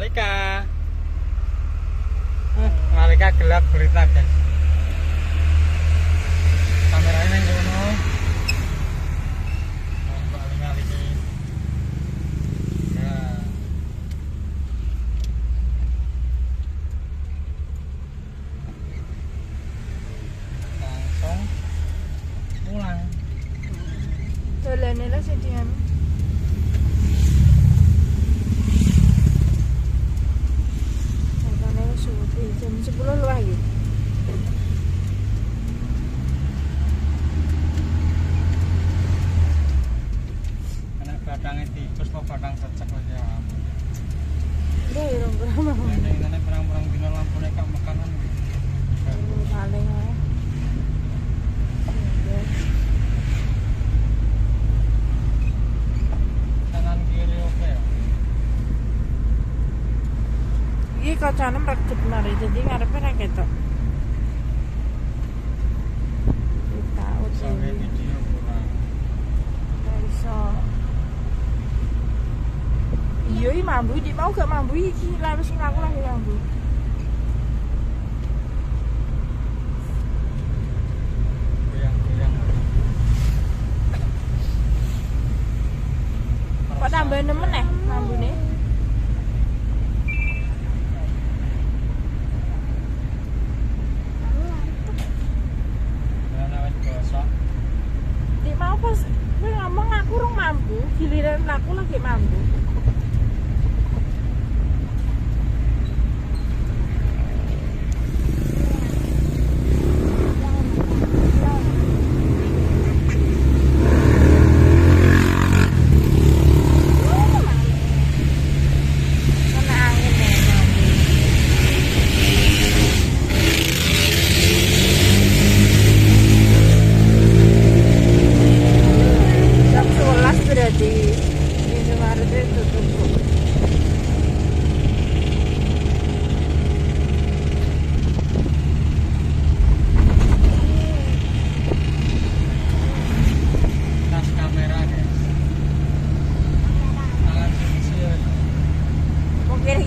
Malika. Malika gelap gulita guys. Kameranya yang ngono. Malika. Ya. Langsung pulang. Dolane lah sedian. Jam 10 luwih iki. Kena batangnya tikus kok batang cecek aja. Lho, rong-rong. Ini perang-perang dino lampune kak makanan. Paling ae. Kanan kiri oke ya. Iki kacane mreget mari dadi ngarepe ra ketok. Kita Sampai video kurang. iso. Iya iki mambu iki mau gak mambu iki lah wis aku lagi mambu. Goyang-goyang. Kok tambah nemen mambune? Mau pas gue ngomong aku rung mampu, giliran aku lagi mampu.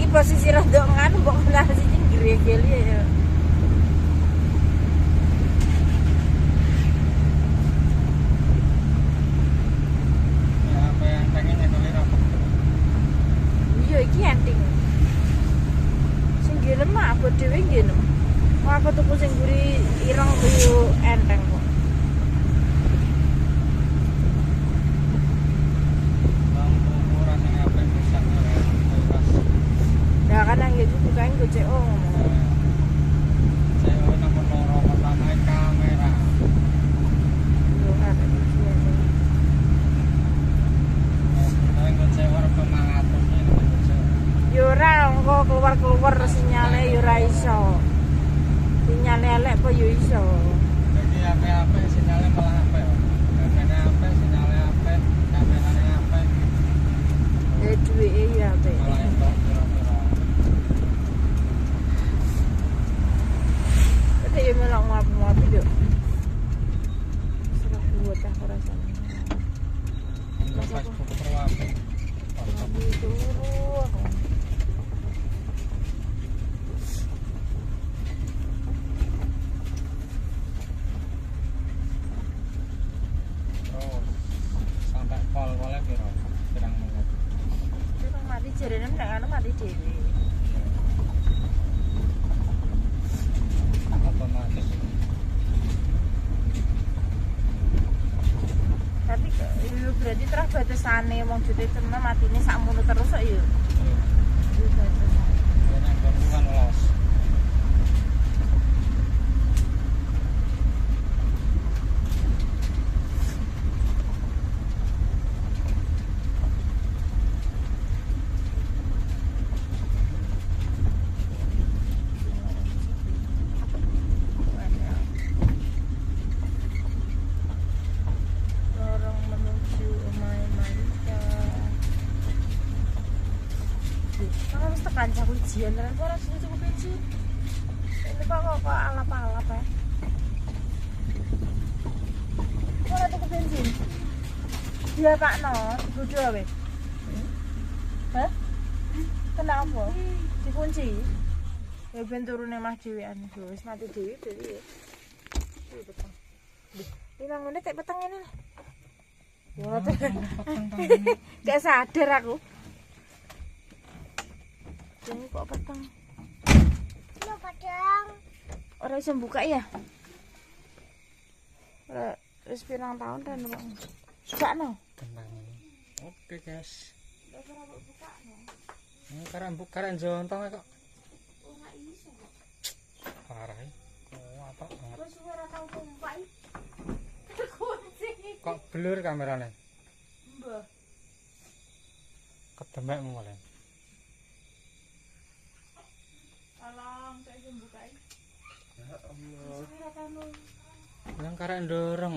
Posisi rodok nganu mbok nang siji gregel ya. Apa yang pengen nyekel apa? Iya iki enting. Sing gelem mah aku dhewe gelem. Mau aku tuku sing guri ireng kuwi enteng kok. Lampu murah sing apa bisa Ya kan nang iki bukain GCO. saya nomor loro pertama kamera. Yo kan iki. Saya nggak cewek pemangatus ini. Yo ora engko keluar-keluar sinyale yo ora iso. Sinyale elek apa yo iso. Jadi apa sinyalnya malah apa ya? Kameranya apa, sinyalnya apa, kameranya apa? Duweke ya apik. Malah entok kira-kira. Tapi yo melok ngap-ngap yo. Serah buat aku rasane. Facebook perwape. Itu aku. Terus sampai pol-polnya pirang menit. Itu mati jarene nek anu mati dhewe. Otomatis. Tapi yo berarti terus batasane wong jute temen matine sakmono terus kok yo. Yo batasane. Yang gangguan los. Dorong menuju omahe Malika. Kalau mesti tekan jago ujian kan ora sing cukup bensin. Ini kok alap-alap ya. Ora cukup bensin. Dia Pak No, bojo awe. Hah? Kena apa? Dikunci. Ya ben turune mah dhewean. Wis mati dhewe dhewe. Iki petang. Iki ngene tek petang ngene. Ya gak sadar aku. Ini kok petang. Iya padang. Ora iso buka ya? Ora wis pirang tahun dan Bang. Bukakno. Tenang. Oke guys. Ora bukakno. Karena bukan jontong kok. Ora iso kok. Parah. Oh, apa banget. Wis ora tau tumpai. Kunci. Kok blur kameranya? Mbah. Kedemek mulai. Alang, saya iso bukai. Ya Allah. Ora tau. Yang karek ndorong.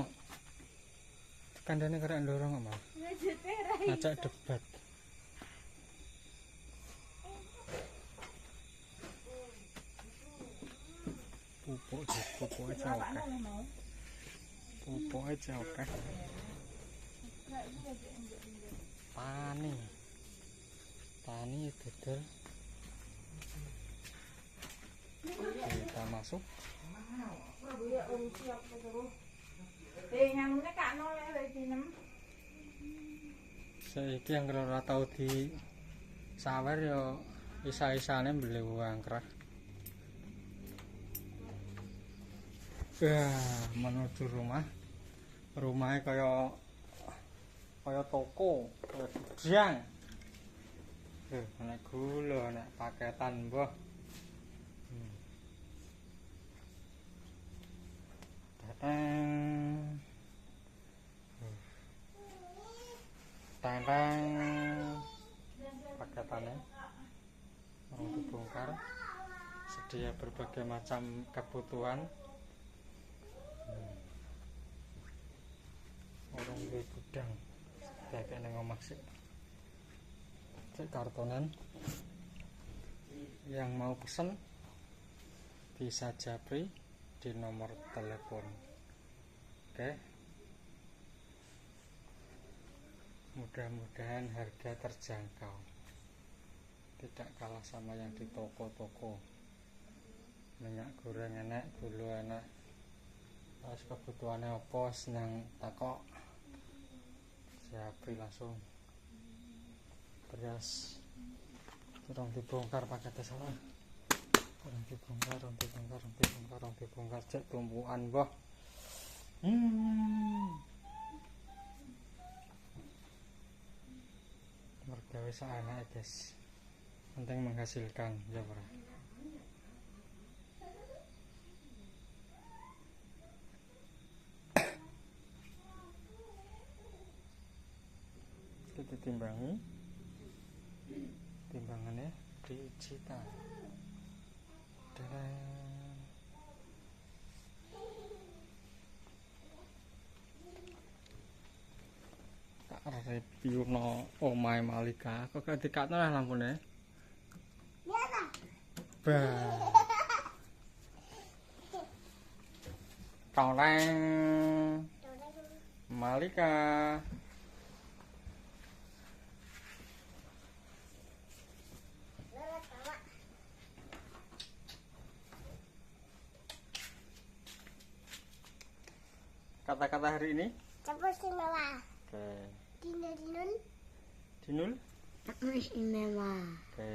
Kandane karek ndorong kok, Mas. Ngejete ra iso. Ngajak debat. Pupuk aja oke. Pupuk aja oke. Tani. Tani dodol. Kita masuk. Ya urusi apa terus. Nganune kak nol lek dinem. Saiki yang ora tau di sawer ya isa-isane beli angkrah. Menuju rumah. Rumahnya kaya toko, kaya gudang. Nek gula, nek paketan mbah. Tang paketannya mau dibongkar, sedia berbagai macam kebutuhan. Orang di gudang kayak neng omah sih. Cek kartonan. Yang mau pesen bisa japri di nomor telepon. Oke. Mudah-mudahan harga terjangkau. Tidak kalah sama yang di toko-toko. Minyak goreng enak, gula enak. Terus kebutuhannya apa senang takok. Siapri langsung. Beras. Kurang dibongkar paketnya salah. Kurang dibongkar. Cek tumpuan boh. Mergawe saenak guys. Penting menghasilkan ya ora. Kita timbangi. Timbangannya digital. Tak review no omahe Malika. Kok gak dikatno lah lampune? Iya ta? Bah. Toleng. Malika. Kata-kata hari ini? Cepet istimewa. Oke. Dinul. Dinul? Istimewa. Oke.